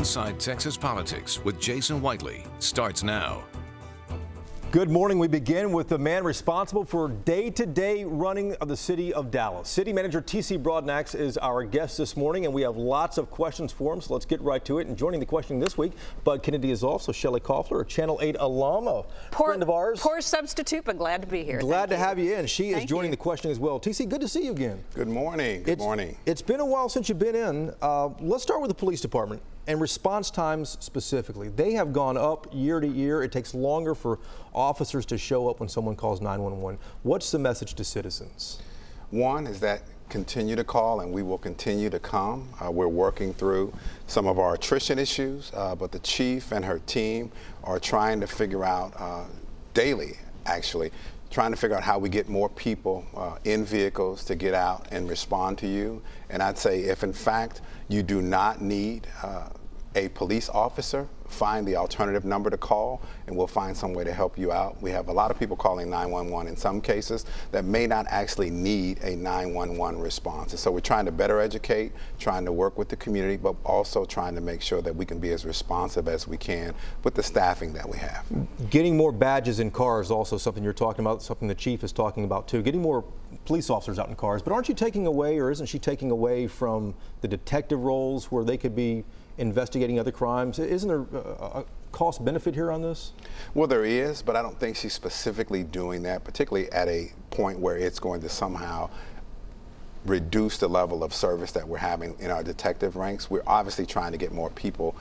Inside Texas Politics with Jason Whiteley starts now. Good morning. We begin with the man responsible for day-to-day running of the city of Dallas. City Manager T.C. Broadnax is our guest this morning, and we have lots of questions for him, so let's get right to it. And joining the questioning this week, Bud Kennedy is also Shelley Koffler, a Channel 8 alum, a friend of ours. Poor substitute, but glad to be here. Glad to have you in. She is joining the questioning as well. T.C., good to see you again. Good morning. Good morning. It's been a while since you've been in. Let's start with the police department and response times specifically. They have gone up year to year. It takes longer for officers to show up when someone calls 911. What's the message to citizens? One is that continue to call and we will continue to come. We're working through some of our attrition issues, but the chief and her team are trying to figure out daily, actually, trying to figure out how we get more people in vehicles to get out and respond to you. And I'd say if in fact you do not need a police officer, find the alternative number to call and we'll find some way to help you out. We have a lot of people calling 911 in some cases that may not actually need a 911 response. And so we're trying to better educate, trying to work with the community, but also trying to make sure that we can be as responsive as we can with the staffing that we have. Getting more badges in cars is also something you're talking about, something the chief is talking about too. Getting more police officers out in cars, but aren't you taking away, or isn't she taking away from the detective roles where they could be investigating other crimes? Isn't there a cost benefit here on this? Well, there is, but I don't think she's specifically doing that, particularly at a point where it's going to somehow reduce the level of service that we're having in our detective ranks. We're obviously trying to get more people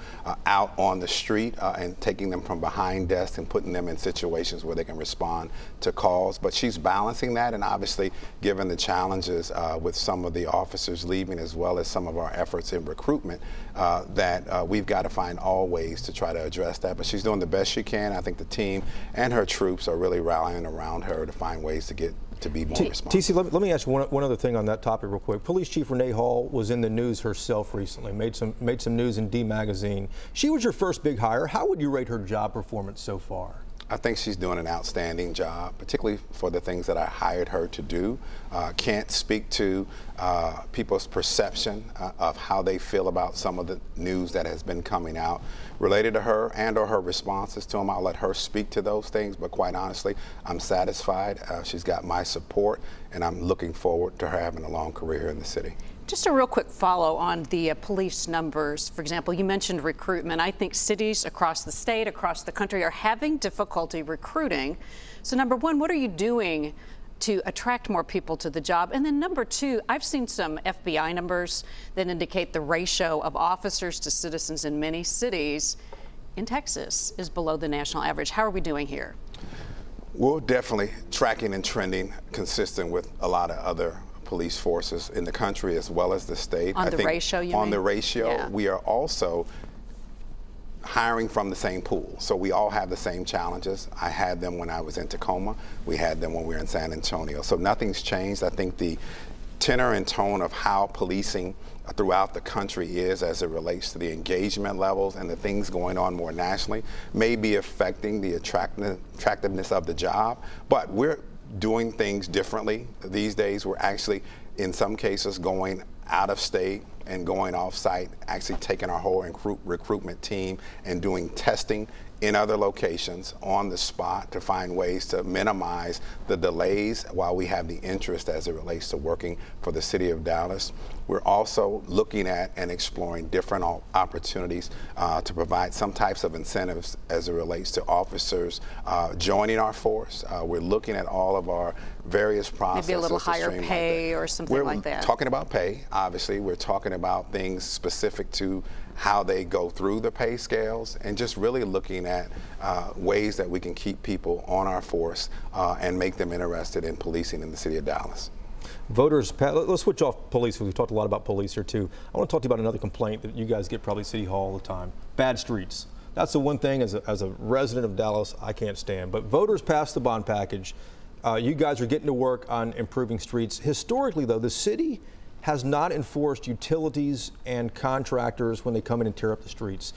out on the street and taking them from behind desks and putting them in situations where they can respond to calls. But she's balancing that, and obviously given the challenges with some of the officers leaving as well as some of our efforts in recruitment, that we've got to find all ways to try to address that. But she's doing the best she can. I think the team and her troops are really rallying around her to find ways to get to be more responsive. TC, let me ask you one other thing on that topic real quick. Police Chief Renee Hall was in the news herself recently, made some news in D Magazine. She was your first big hire. How would you rate her job performance so far? I think she's doing an outstanding job, particularly for the things that I hired her to do. Can't speak to people's perception of how they feel about some of the news that has been coming out related to her and or her responses to them. I'll let her speak to those things, but quite honestly, I'm satisfied. She's got my support, and I'm looking forward to her having a long career in the city. Just a real quick follow on the police numbers. For example, you mentioned recruitment. I think cities across the state, across the country are having difficulty recruiting. So number one, what are you doing to attract more people to the job? And then number two, I've seen some FBI numbers that indicate the ratio of officers to citizens in many cities in Texas is below the national average. How are we doing here? We're definitely tracking and trending consistent with a lot of other police forces in the country as well as the state. On the ratio, you mean? On the ratio, yeah. We are also hiring from the same pool. So we all have the same challenges. I had them when I was in Tacoma. We had them when we were in San Antonio. So nothing's changed. I think the tenor and tone of how policing throughout the country is as it relates to the engagement levels and the things going on more nationally may be affecting the attractiveness of the job, but we're doing things differently these days. We're actually, in some cases, going out of state and going off site, actually taking our whole recruitment team and doing testing in other locations on the spot to find ways to minimize the delays while we have the interest as it relates to working for the city of Dallas. We're also looking at and exploring different opportunities to provide some types of incentives as it relates to officers joining our force. We're looking at all of our various processes. Maybe a little higher pay or something like that. We're talking about pay, obviously. We're talking about things specific to how they go through the pay scales, and just really looking at ways that we can keep people on our force and make them interested in policing in the city of Dallas. Voters, let's switch off police. We've talked a lot about police here too. I want to talk to you about another complaint that you guys get probably at City Hall all the time. Bad streets. That's the one thing as a resident of Dallas I can't stand. But voters passed the bond package. You guys are getting to work on improving streets. Historically though, the city has not enforced utilities and contractors when they come in and tear up the streets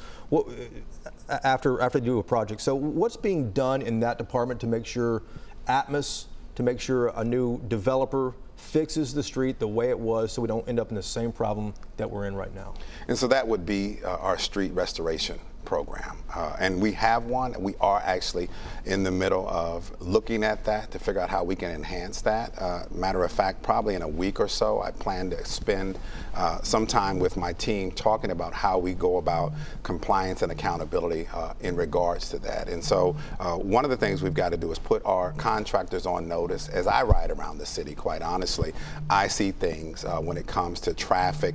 after they do a project. So what's being done in that department to make sure Atmos, to make sure a new developer fixes the street the way it was so we don't end up in the same problem that we're in right now? And so that would be our street restoration program. And we have one. We are actually in the middle of looking at that to figure out how we can enhance that. Matter of fact, probably in a week or so, I plan to spend some time with my team talking about how we go about compliance and accountability in regards to that. And so one of the things we've got to do is put our contractors on notice. As I ride around the city, quite honestly, I see things when it comes to traffic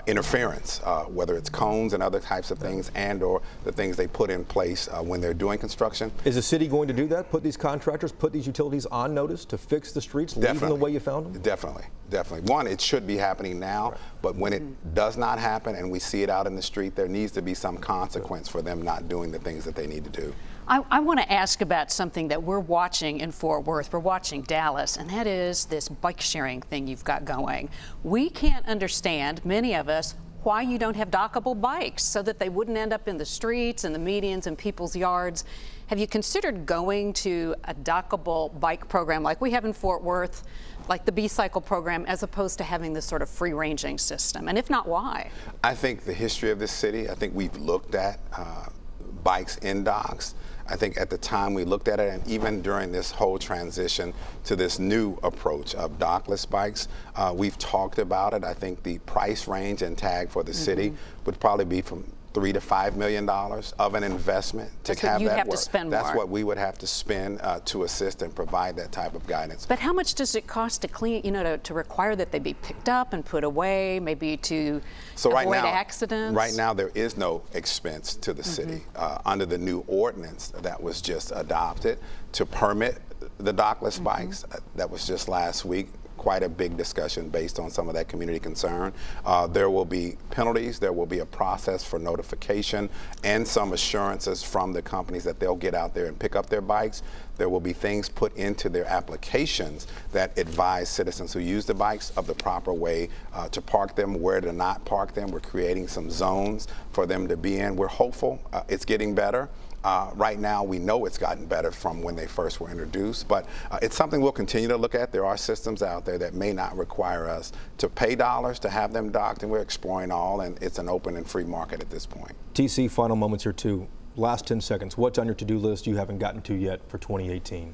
interference, whether it's cones and other types of things, and or the things they put in place when they're doing construction. Is the city going to do that? Put these contractors, put these utilities on notice to fix the streets, leave them the way you found them? Definitely, definitely. One, it should be happening now, but when it does not happen and we see it out in the street, there needs to be some consequence for them not doing the things that they need to do. I want to ask about something that we're watching in Fort Worth. We're watching Dallas, and that is this bike sharing thing you've got going. We can't understand, many of us, why you don't have dockable bikes so that they wouldn't end up in the streets and the medians and people's yards. Have you considered going to a dockable bike program like we have in Fort Worth, like the B-Cycle program, as opposed to having this sort of free-ranging system? And if not, why? I think the history of this city, I think we've looked at bikes in docks. I think at the time we looked at it, and even during this whole transition to this new approach of dockless bikes, we've talked about it. I think the price range and tag for the city would probably be from $3 to $5 million of an investment to have that work. That's what we would have to spend to assist and provide that type of guidance. But how much does it cost to clean, to require that they be picked up and put away, maybe to avoid accidents? Right now there is no expense to the city under the new ordinance that was just adopted to permit the dockless bikes. That was just last week. Quite a big discussion based on some of that community concern. There will be penalties, there will be a process for notification, and some assurances from the companies that they'll get out there and pick up their bikes. There will be things put into their applications that advise citizens who use the bikes of the proper way to park them, where to not park them. We're creating some zones for them to be in. We're hopeful it's getting better. Right now, we know it's gotten better from when they first were introduced, but it's something we'll continue to look at. There are systems out there that may not require us to pay dollars to have them docked, and we're exploring all, and it's an open and free market at this point. TC, final moments here too. Last 10 seconds. What's on your to-do list you haven't gotten to yet for 2018?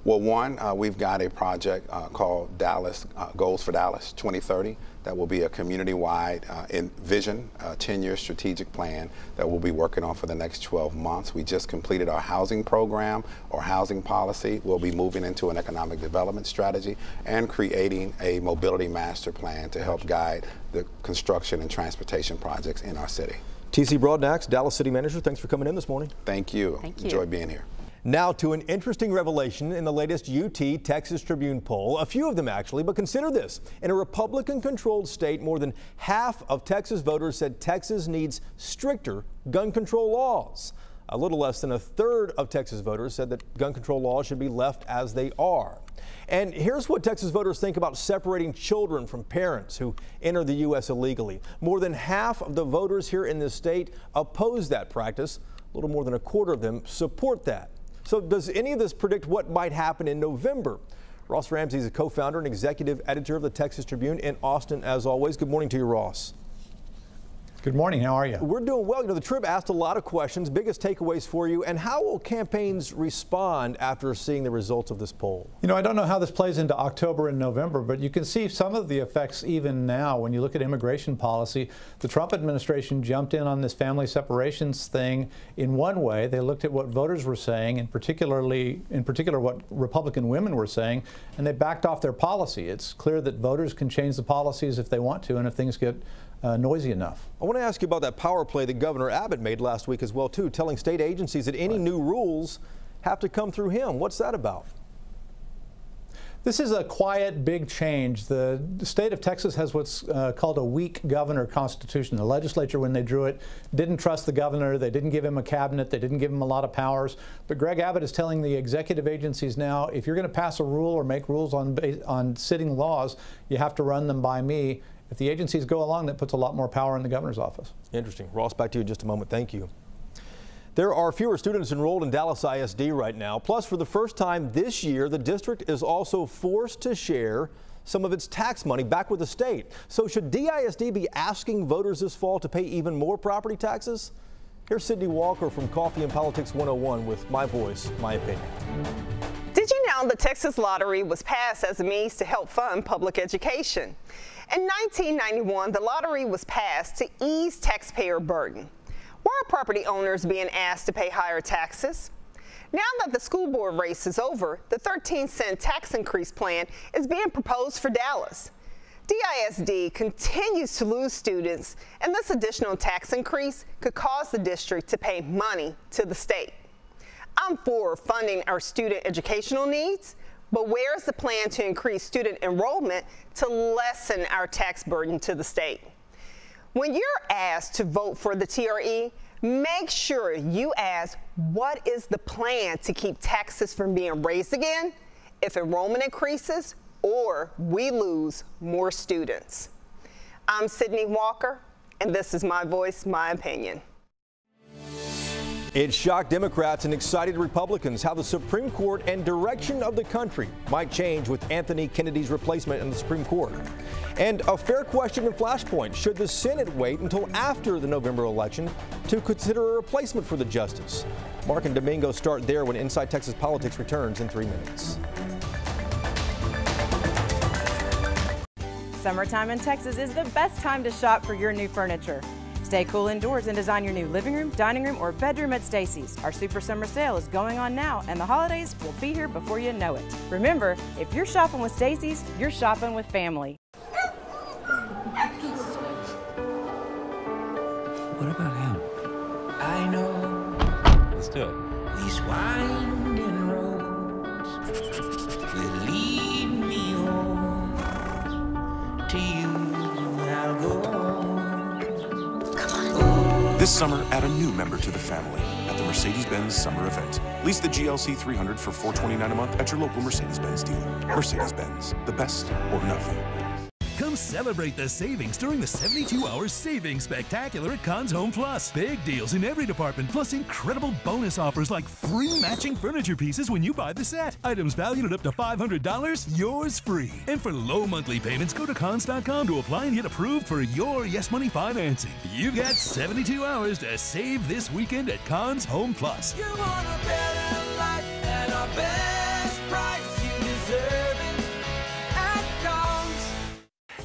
Well, one, we've got a project called Dallas Goals for Dallas 2030 that will be a community-wide vision, 10-year strategic plan that we'll be working on for the next 12 months. We just completed our housing program or housing policy. We'll be moving into an economic development strategy and creating a mobility master plan to help guide the construction and transportation projects in our city. TC Broadnax, Dallas City Manager, thanks for coming in this morning. Thank you. Thank you. Enjoy being here. Now to an interesting revelation in the latest UT Texas Tribune poll, a few of them actually, but consider this. In a Republican-controlled state, more than half of Texas voters said Texas needs stricter gun control laws. A little less than a third of Texas voters said that gun control laws should be left as they are. And here's what Texas voters think about separating children from parents who enter the U.S. illegally. More than half of the voters here in this state oppose that practice. A little more than a quarter of them support that. So does any of this predict what might happen in November? Ross Ramsey is a co-founder and executive editor of the Texas Tribune in Austin, as always. Good morning to you, Ross. Good morning. How are you? We're doing well. The Trib asked a lot of questions, biggest takeaways for you, and how will campaigns respond after seeing the results of this poll? I don't know how this plays into October and November, but you can see some of the effects even now when you look at immigration policy. The Trump administration jumped in on this family separations thing in one way. They looked at what voters were saying, and in particular what Republican women were saying, and they backed off their policy. It's clear that voters can change the policies if they want to, and if things get noisy enough. I want to ask you about that power play that Governor Abbott made last week as well, too, telling state agencies that any new rules have to come through him. What's that about? This is a quiet, big change. The state of Texas has what's called a weak governor constitution. The legislature, when they drew it, didn't trust the governor. They didn't give him a cabinet. They didn't give him a lot of powers. But Greg Abbott is telling the executive agencies now, if you're going to pass a rule or make rules on sitting laws, you have to run them by me. If the agencies go along, that puts a lot more power in the governor's office. Interesting. Ross, back to you in just a moment. Thank you. There are fewer students enrolled in Dallas ISD right now. Plus, for the first time this year, the district is also forced to share some of its tax money back with the state. So should DISD be asking voters this fall to pay even more property taxes? Here's Sydney Walker from Coffee and Politics 101 with My Voice, My Opinion. Did you know the Texas Lottery was passed as a means to help fund public education? In 1991, the lottery was passed to ease taxpayer burden. Why are property owners being asked to pay higher taxes? Now that the school board race is over, the 13-cent tax increase plan is being proposed for Dallas. DISD continues to lose students, and this additional tax increase could cause the district to pay money to the state. I'm for funding our student educational needs, but where's the plan to increase student enrollment to lessen our tax burden to the state? When you're asked to vote for the TRE, make sure you ask, what is the plan to keep taxes from being raised again if enrollment increases or we lose more students? I'm Sydney Walker, and this is My Voice, My Opinion. It shocked Democrats and excited Republicans how the Supreme Court and direction of the country might change with Anthony Kennedy's replacement in the Supreme Court. And a fair question in Flashpoint: should the Senate wait until after the November election to consider a replacement for the justice? Mark and Domingo start there when Inside Texas Politics returns in 3 minutes. Summertime in Texas is the best time to shop for your new furniture. Stay cool indoors and design your new living room, dining room, or bedroom at Stacy's. Our Super Summer Sale is going on now, and the holidays will be here before you know it. Remember, if you're shopping with Stacy's, you're shopping with family. What about him? I know. Let's do it. These winding roads will lead me home. To you I'll go on. This summer, add a new member to the family at the Mercedes-Benz Summer Event. Lease the GLC 300 for $429 a month at your local Mercedes-Benz dealer. Mercedes-Benz, the best or nothing. Come celebrate the savings during the 72-hour Savings Spectacular at Conn's Home Plus. Big deals in every department, plus incredible bonus offers like free matching furniture pieces when you buy the set. Items valued at up to $500, yours free. And for low monthly payments, go to Cons.com to apply and get approved for your Yes Money financing. You've got 72 hours to save this weekend at Conn's Home Plus. You want a better life and our best price. You deserve it at Conn's.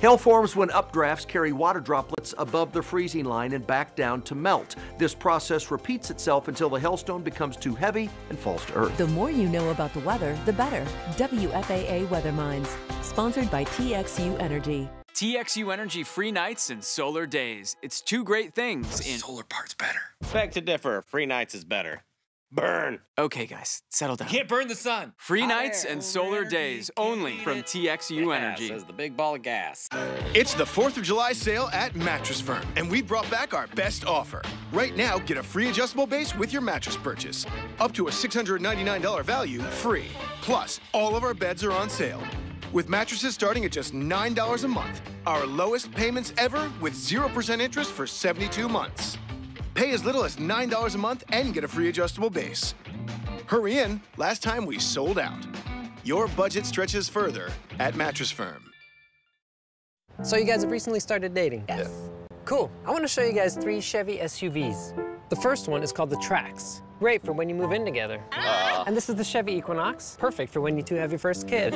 Hail forms when updrafts carry water droplets above the freezing line and back down to melt. This process repeats itself until the hailstone becomes too heavy and falls to earth. The more you know about the weather, the better. WFAA Weather Minds, sponsored by TXU Energy. TXU Energy free nights and solar days. It's two great things. The solar part's better. Beg to differ. Free nights is better. Burn. Okay, guys, settle down. You can't burn the sun. Free nights and solar days only from TXU Energy. Says the big ball of gas. It's the 4th of July sale at Mattress Firm, and we brought back our best offer. Right now, get a free adjustable base with your mattress purchase. Up to a $699 value, free. Plus, all of our beds are on sale. With mattresses starting at just $9 a month. Our lowest payments ever with 0% interest for 72 months. Pay as little as $9 a month and get a free adjustable base. Hurry in, last time we sold out. Your budget stretches further at Mattress Firm. So you guys have recently started dating? Yes. Cool. I want to show you guys 3 Chevy SUVs. The first one is called the Trax. Great for when you move in together. And this is the Chevy Equinox. Perfect for when you 2 have your first kid.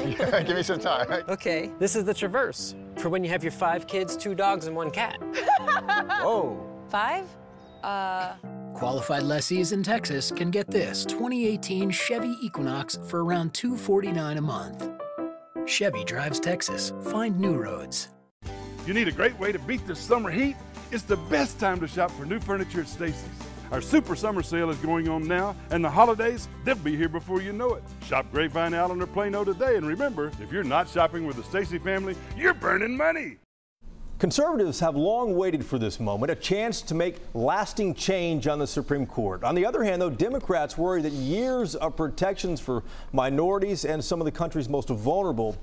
Give me some time. Okay. This is the Traverse. For when you have your 5 kids, 2 dogs, and 1 cat. Whoa. 5? Qualified lessees in Texas can get this 2018 Chevy Equinox for around $249 a month. Chevy drives Texas. Find new roads. You need a great way to beat the summer heat? It's the best time to shop for new furniture at Stacy's. Our Super Summer Sale is going on now, and the holidays, they'll be here before you know it. Shop Grapevine, Allen, or Plano today, and remember, if you're not shopping with the Stacy family, you're burning money. Conservatives have long waited for this moment, a chance to make lasting change on the Supreme Court. On the other hand, though, Democrats worry that years of protections for minorities and some of the country's most vulnerable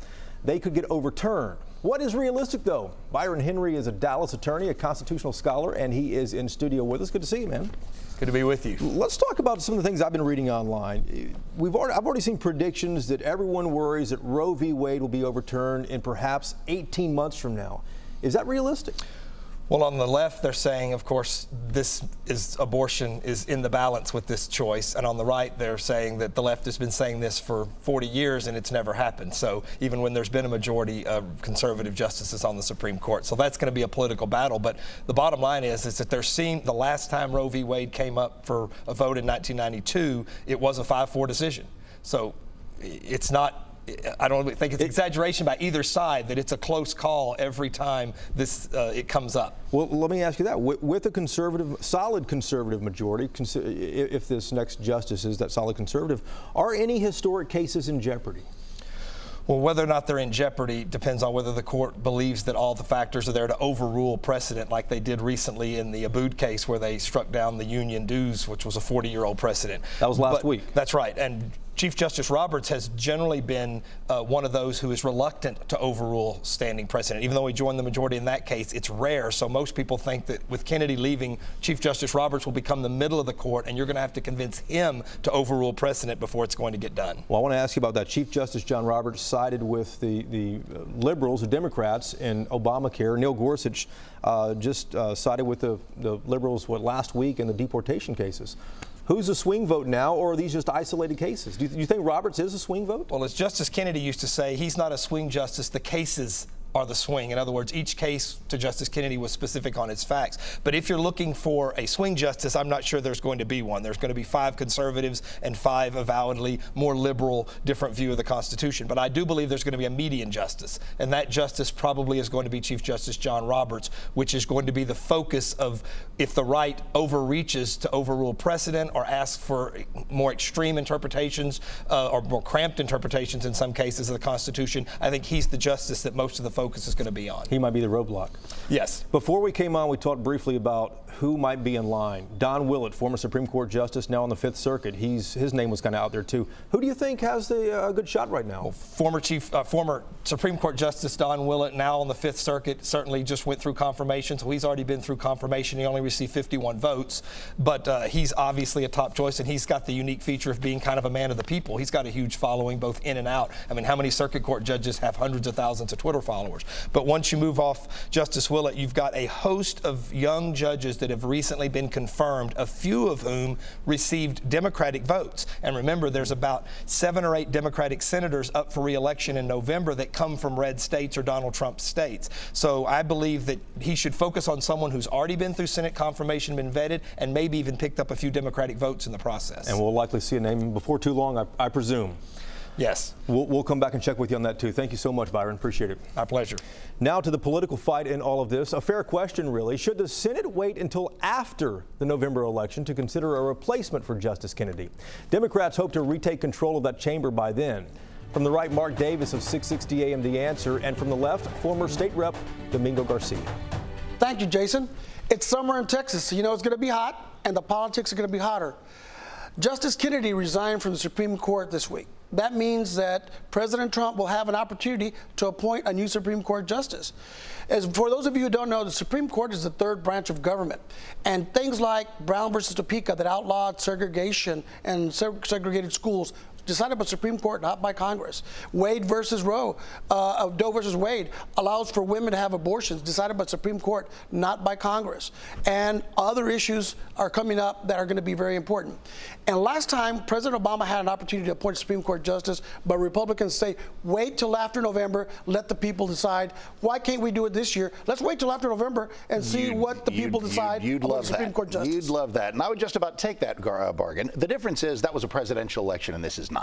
they could get overturned. What is realistic, though? Byron Henry is a Dallas attorney, a constitutional scholar, and he is in studio with us. Good to see you, man. Good to be with you. Let's talk about some of the things I've been reading online. I've already seen predictions that everyone worries that Roe v. Wade will be overturned in perhaps 18 months from now. Is that realistic? Well, on the left, they're saying, of course, abortion is in the balance with this choice. And on the right, they're saying that the left has been saying this for 40 years and it's never happened. So even when there's been a majority of conservative justices on the Supreme Court. So that's going to be a political battle. But the bottom line is that the last time Roe v. Wade came up for a vote in 1992, it was a 5-4 decision. So it's not. I don't think it's exaggeration by either side that it's a close call every time it comes up. Well, let me ask you that. With a solid conservative majority, if this next justice is that solid conservative, are any historic cases in jeopardy? Well, whether or not they're in jeopardy depends on whether the court believes that all the factors are there to overrule precedent, like they did recently in the Abood case where they struck down the union dues, which was a 40-year-old precedent. That was last week. That's right. And Chief Justice Roberts has generally been one of those who is reluctant to overrule standing precedent. Even though he joined the majority in that case, it's rare. So most people think that with Kennedy leaving, Chief Justice Roberts will become the middle of the court, and you're going to have to convince him to overrule precedent before it's going to get done. Well, I want to ask you about that. Chief Justice John Roberts sided with the liberals, the Democrats, in Obamacare. Neil Gorsuch just sided with the liberals last week in the deportation cases. Who's a swing vote now, or are these just isolated cases? Do you think Roberts is a swing vote? Well, as Justice Kennedy used to say, he's not a swing justice. The cases are the swing. In other words, each case to Justice Kennedy was specific on its facts. But if you're looking for a swing justice, I'm not sure there's going to be one. There's going to be 5 conservatives and 5 avowedly more liberal, different view of the Constitution. But I do believe there's going to be a median justice, and that justice probably is going to be Chief Justice John Roberts, which is going to be the focus of if the right overreaches to overrule precedent or ask for more extreme interpretations or more cramped interpretations in some cases of the Constitution. I think he's the justice that most of the focus is going to be on. He might be the roadblock. Yes. Before we came on, we talked briefly about who might be in line. Don Willett, former Supreme Court Justice, now on the 5th Circuit. His name was kind of out there too. Who do you think has the good shot right now? Well, former Supreme Court Justice Don Willett, now on the 5th Circuit, certainly just went through confirmation, so he's already been through confirmation. He only received 51 votes, but he's obviously a top choice, and he's got the unique feature of being kind of a man of the people. He's got a huge following both in and out. I mean, how many circuit court judges have hundreds of thousands of Twitter followers? But once you move off Justice Willett, you've got a host of young judges that have recently been confirmed, a few of whom received Democratic votes. And remember, there's about 7 or 8 Democratic senators up for re-election in November that come from red states or Donald Trump states. So I believe that he should focus on someone who's already been through Senate confirmation, been vetted, and maybe even picked up a few Democratic votes in the process. And we'll likely see a name before too long, I presume. Yes. We'll come back and check with you on that too. Thank you so much, Byron. Appreciate it. My pleasure. Now to the political fight in all of this. A fair question, really. Should the Senate wait until after the November election to consider a replacement for Justice Kennedy? Democrats hope to retake control of that chamber by then. From the right, Mark Davis of 660 AM The Answer, and from the left, former state rep Domingo Garcia. Thank you, Jason. It's summer in Texas, so you know it's going to be hot, and the politics are going to be hotter. Justice Kennedy resigned from the Supreme Court this week. That means that President Trump will have an opportunity to appoint a new Supreme Court justice. As for those of you who don't know, the Supreme Court is the 3rd branch of government. And things like Brown versus Topeka that outlawed segregation and segregated schools decided by the Supreme Court, not by Congress. Wade versus Roe, Doe versus Wade, allows for women to have abortions, decided by the Supreme Court, not by Congress. And other issues are coming up that are going to be very important. And last time, President Obama had an opportunity to appoint a Supreme Court justice, but Republicans say, wait till after November, let the people decide. Why can't we do it this year? Let's wait till after November and see what the people decide about the Supreme Court justice. You'd love that. And I would just about take that bargain. The difference is that was a presidential election and this is not.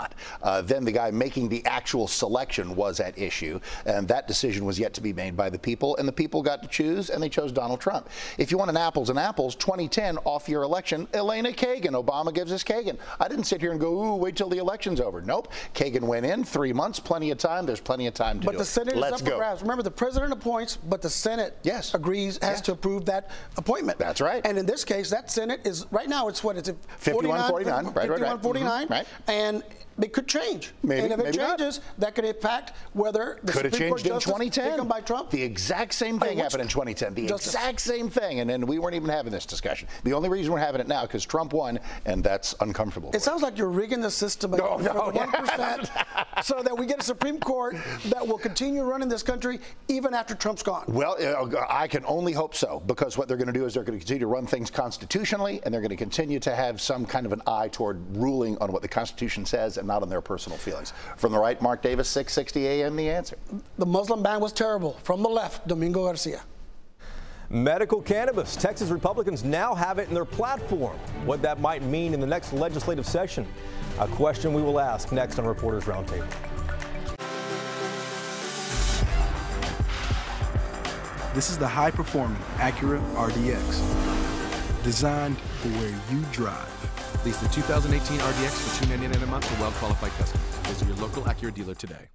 Then the guy making the actual selection was at issue, and that decision was yet to be made by the people, and the people got to choose, and they chose Donald Trump. If you want an apples and apples, 2010 off-year election, Elena Kagan. Obama gives us Kagan. I didn't sit here and go, ooh, wait till the election's over. Nope. Kagan went in 3 months, plenty of time. There's plenty of time to do it. But the Senate is up for grabs. Remember, the president appoints, but the Senate agrees, has to approve that appointment. That's right. And in this case, that Senate is, right now, it's what, it's 51-49. 51-49. Right. And it could change. Maybe, and if it maybe changes, that could impact whether the could have Supreme Court changed in justice 2010 taken by Trump. The exact same thing happened in 2010. The exact same thing, and then we weren't even having this discussion. The only reason we're having it now because Trump won, and that's uncomfortable. It sounds like you're rigging the system for the 1% so that we get a Supreme Court that will continue running this country even after Trump's gone. Well, I can only hope so, because what they're going to do is they're going to continue to run things constitutionally, and they're going to continue to have some kind of an eye toward ruling on what the Constitution says and not on their personal feelings. From the right, Mark Davis, 660 AM, The Answer. The Muslim ban was terrible. From the left, Domingo Garcia. Medical cannabis. Texas Republicans now have it in their platform. What that might mean in the next legislative session. A question we will ask next on Reporters Roundtable. This is the high-performing Acura RDX, designed for where you drive. Lease the 2018 RDX for $299 a month for well-qualified customers. Visit your local Acura dealer today.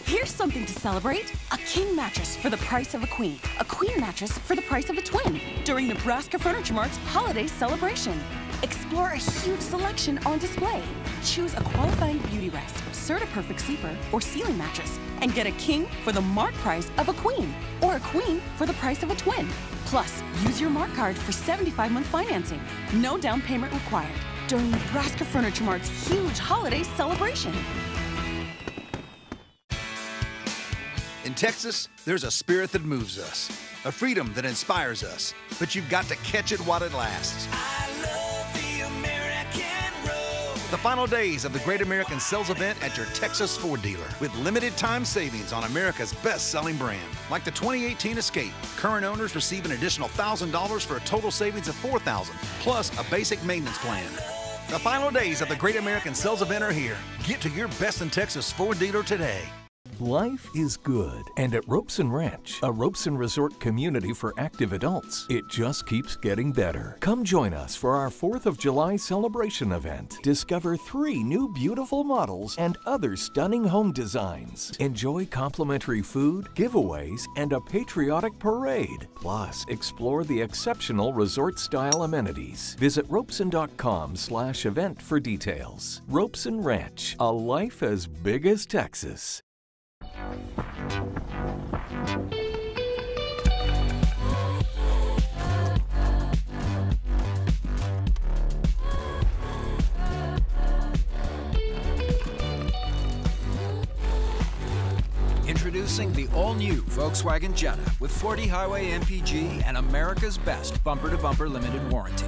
Here's something to celebrate. A king mattress for the price of a queen. A queen mattress for the price of a twin during Nebraska Furniture Mart's holiday celebration. Explore a huge selection on display. Choose a qualifying beauty rest, Serta-Perfect sleeper, or ceiling mattress, and get a king for the Mark price of a queen, or a queen for the price of a twin. Plus, use your Mark card for 75-month financing. No down payment required during Nebraska Furniture Mart's huge holiday celebration. In Texas, there's a spirit that moves us, a freedom that inspires us, but you've got to catch it while it lasts. The final days of the Great American Sales Event at your Texas Ford dealer with limited time savings on America's best-selling brand. Like the 2018 Escape, current owners receive an additional $1,000 for a total savings of $4,000, plus a basic maintenance plan. The final days of the Great American Sales Event are here. Get to your best in Texas Ford dealer today. Life is good, and at Ropes & Ranch, a ropes and resort community for active adults, it just keeps getting better. Come join us for our 4th of July celebration event. Discover 3 new beautiful models and other stunning home designs. Enjoy complimentary food, giveaways, and a patriotic parade. Plus, explore the exceptional resort-style amenities. Visit ropesin.com/event for details. Ropes & Ranch, a life as big as Texas. Introducing the all-new Volkswagen Jetta with 40 highway MPG and America's best bumper-to-bumper limited warranty.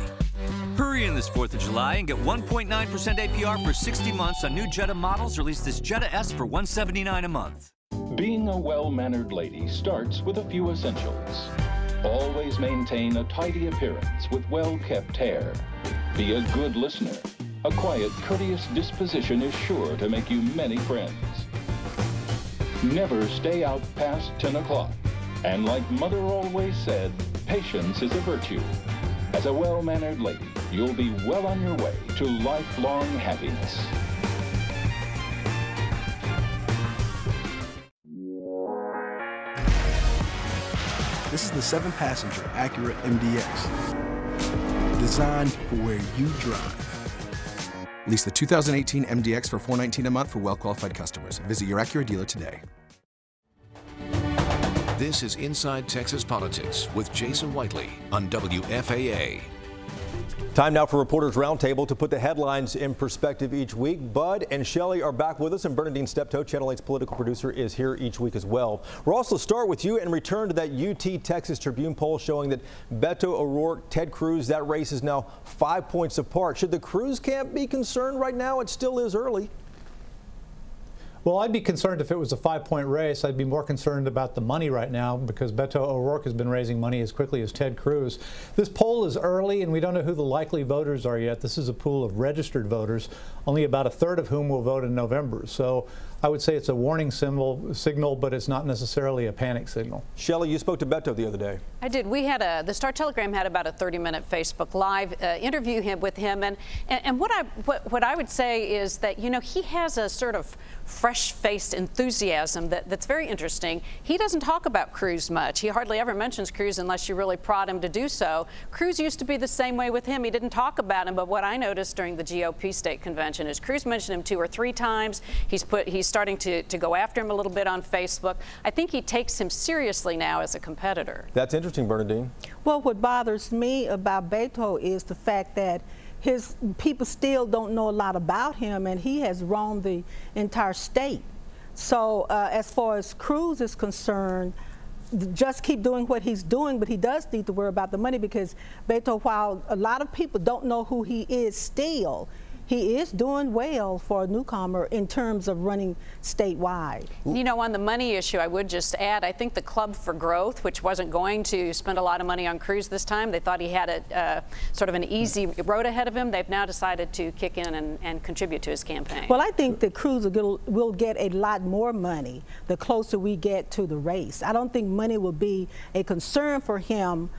Hurry in this 4th of July and get 1.9% APR for 60 months on new Jetta models. Release this Jetta S for $179 a month. Being a well-mannered lady starts with a few essentials. Always maintain a tidy appearance with well-kept hair. Be a good listener. A quiet, courteous disposition is sure to make you many friends. Never stay out past 10 o'clock. And like Mother always said, patience is a virtue. As a well-mannered lady, you'll be well on your way to lifelong happiness. This is the 7-passenger Acura MDX, designed for where you drive. Lease the 2018 MDX for $419 a month for well-qualified customers. Visit your Acura dealer today. This is Inside Texas Politics with Jason Whiteley on WFAA. Time now for Reporters Roundtable to put the headlines in perspective each week. Bud and Shelley are back with us, and Bernadine Steptoe, Channel 8's political producer, is here each week as well. We'll also start with you and return to that UT Texas Tribune poll showing that Beto O'Rourke, Ted Cruz, that race is now 5 points apart. Should the Cruz camp be concerned right now? It still is early. Well, I'd be concerned if it was a 5-point race. I'd be more concerned about the money right now because Beto O'Rourke has been raising money as quickly as Ted Cruz. This poll is early, and we don't know who the likely voters are yet. This is a pool of registered voters, only about a third of whom will vote in November. So I would say it's a warning signal, but it's not necessarily a panic signal. Shelley, you spoke to Beto the other day. I did. We had the Star-Telegram had about a 30-minute Facebook Live interview with him, and what I would say is that, you know, he has a sort of fresh fresh-faced enthusiasm that's very interesting. He doesn't talk about Cruz much. He hardly ever mentions Cruz unless you really prod him to do so. Cruz used to be the same way with him. He didn't talk about him, but what I noticed during the GOP state convention is Cruz mentioned him 2 or 3 times. He's starting to go after him a little bit on Facebook. I think he takes him seriously now as a competitor. That's interesting, Bernadine. Well, what bothers me about Beto is the fact that his people still don't know a lot about him, and he has roamed the entire state. So as far as Cruz is concerned, just keep doing what he's doing, but he does need to worry about the money, because Beto, while a lot of people don't know who he is still, he is doing well for a newcomer in terms of running statewide. You know, on the money issue, I would just add, I think the Club for Growth, which wasn't going to spend a lot of money on Cruz this time, they thought he had a sort of an easy road ahead of him. They've now decided to kick in and contribute to his campaign. Well, I think that Cruz will get a lot more money the closer we get to the race. I don't think money will be a concern for him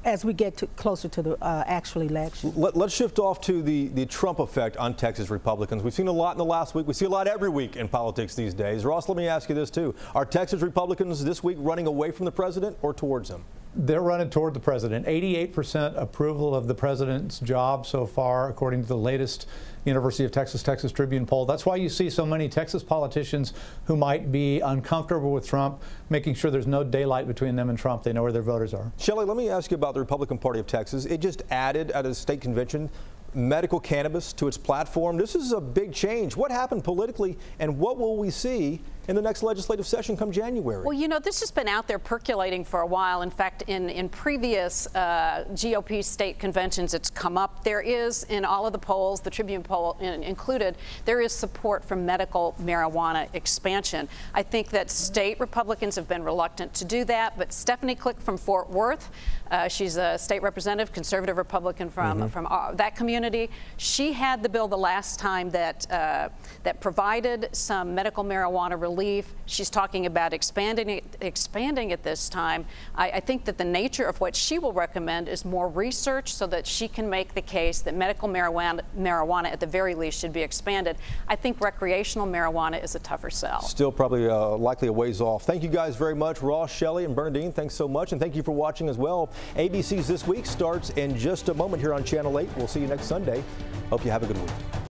as we get closer to the actual election. Let's shift off to the Trump effect on Texas Republicans. We've seen a lot in the last week. We see a lot every week in politics these days. Ross, let me ask you this too. Are Texas Republicans this week running away from the president or towards him? They're running toward the president. 88% approval of the president's job so far, according to the latest University of Texas Tribune poll. That's why you see so many Texas politicians who might be uncomfortable with Trump, making sure there's no daylight between them and Trump. They know where their voters are. Shelley, let me ask you about the Republican Party of Texas. It just added at a state convention medical cannabis to its platform. This is a big change. What happened politically, and what will we see in the next legislative session come January? Well, you know, this has been out there percolating for a while. In fact, in previous GOP state conventions, it's come up. There is, in all of the polls, the Tribune poll included, there is support for medical marijuana expansion. I think that state Republicans have been reluctant to do that, but Stephanie Click from Fort Worth, she's a state representative, conservative Republican from that community. She had the bill the last time that provided some medical marijuana relief. She's talking about expanding it this time. I think that the nature of what she will recommend is more research so that she can make the case that medical marijuana at the very least should be expanded. I think recreational marijuana is a tougher sell. Still probably likely a ways off. Thank you guys very much. Ross, Shelley, and Bernadine, thanks so much. And thank you for watching as well. ABC's This Week starts in just a moment here on Channel 8. We'll see you next Sunday. Hope you have a good week.